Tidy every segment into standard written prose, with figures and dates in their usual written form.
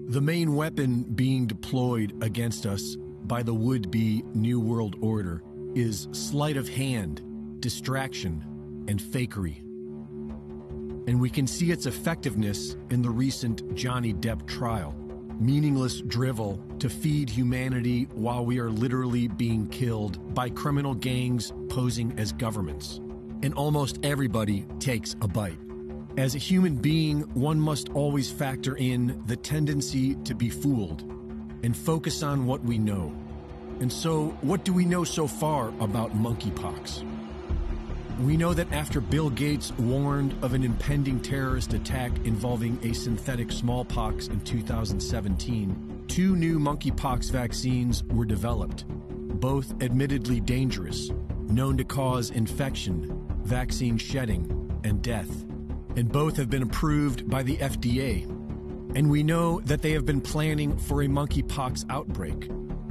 The main weapon being deployed against us by the would-be New World Order is sleight of hand, distraction, and fakery. And we can see its effectiveness in the recent Johnny Depp trial. Meaningless drivel to feed humanity while we are literally being killed by criminal gangs posing as governments. And almost everybody takes a bite. As a human being, one must always factor in the tendency to be fooled and focus on what we know. And so, what do we know so far about monkeypox? We know that after Bill Gates warned of an impending terrorist attack involving a synthetic smallpox in 2017, 2 new monkeypox vaccines were developed, both admittedly dangerous, known to cause infection, vaccine shedding, and death. And both have been approved by the FDA. And we know that they have been planning for a monkeypox outbreak,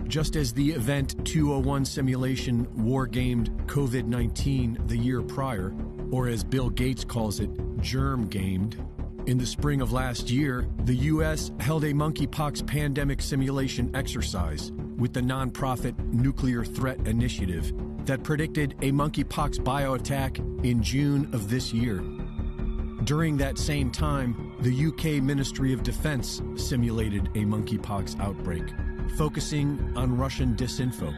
just as the Event 201 simulation war-gamed COVID-19 the year prior, or as Bill Gates calls it, germ-gamed. In the spring of last year, the U.S. held a monkeypox pandemic simulation exercise with the nonprofit Nuclear Threat Initiative that predicted a monkeypox bioattack in June of this year. During that same time, the UK Ministry of Defense simulated a monkeypox outbreak, focusing on Russian disinfo.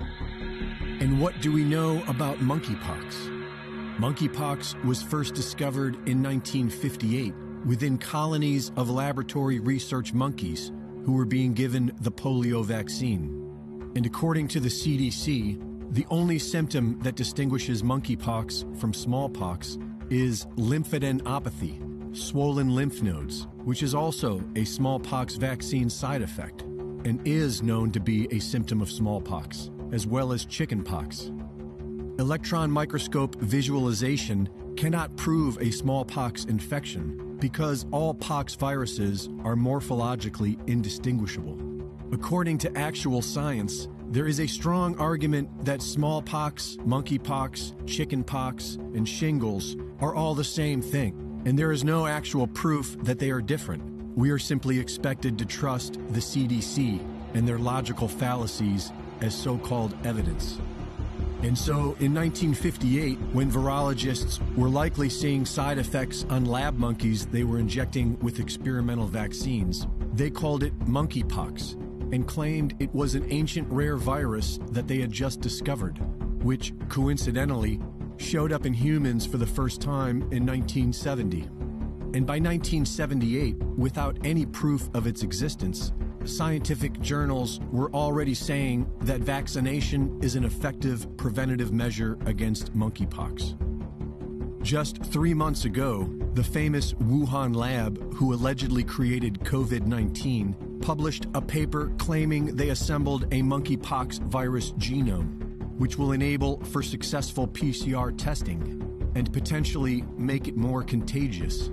And what do we know about monkeypox? Monkeypox was first discovered in 1958 within colonies of laboratory research monkeys who were being given the polio vaccine. And according to the CDC, the only symptom that distinguishes monkeypox from smallpox is lymphadenopathy, swollen lymph nodes, which is also a smallpox vaccine side effect and is known to be a symptom of smallpox, as well as chickenpox. Electron microscope visualization cannot prove a smallpox infection because all pox viruses are morphologically indistinguishable. According to actual science, there is a strong argument that smallpox, monkeypox, chickenpox, and shingles are all the same thing, and there is no actual proof that they are different. We are simply expected to trust the CDC and their logical fallacies as so-called evidence. And so, in 1958, when virologists were likely seeing side effects on lab monkeys they were injecting with experimental vaccines, they called it monkeypox and claimed it was an ancient rare virus that they had just discovered, which, coincidentally, showed up in humans for the first time in 1970. And by 1978, without any proof of its existence, scientific journals were already saying that vaccination is an effective preventative measure against monkeypox. Just 3 months ago, the famous Wuhan lab who allegedly created COVID-19 published a paper claiming they assembled a monkeypox virus genome, which will enable for successful PCR testing and potentially make it more contagious.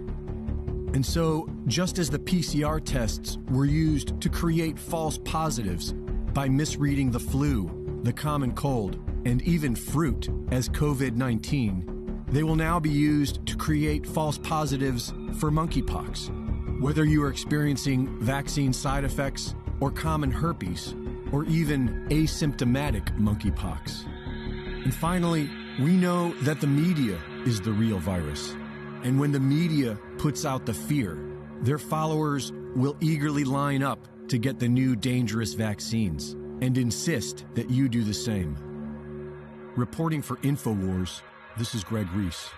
And so, just as the PCR tests were used to create false positives by misreading the flu, the common cold, and even fruit as COVID-19, they will now be used to create false positives for monkeypox. Whether you are experiencing vaccine side effects or common herpes, or even asymptomatic monkeypox. And finally, we know that the media is the real virus. And when the media puts out the fear, their followers will eagerly line up to get the new dangerous vaccines and insist that you do the same. Reporting for InfoWars, this is Greg Reese.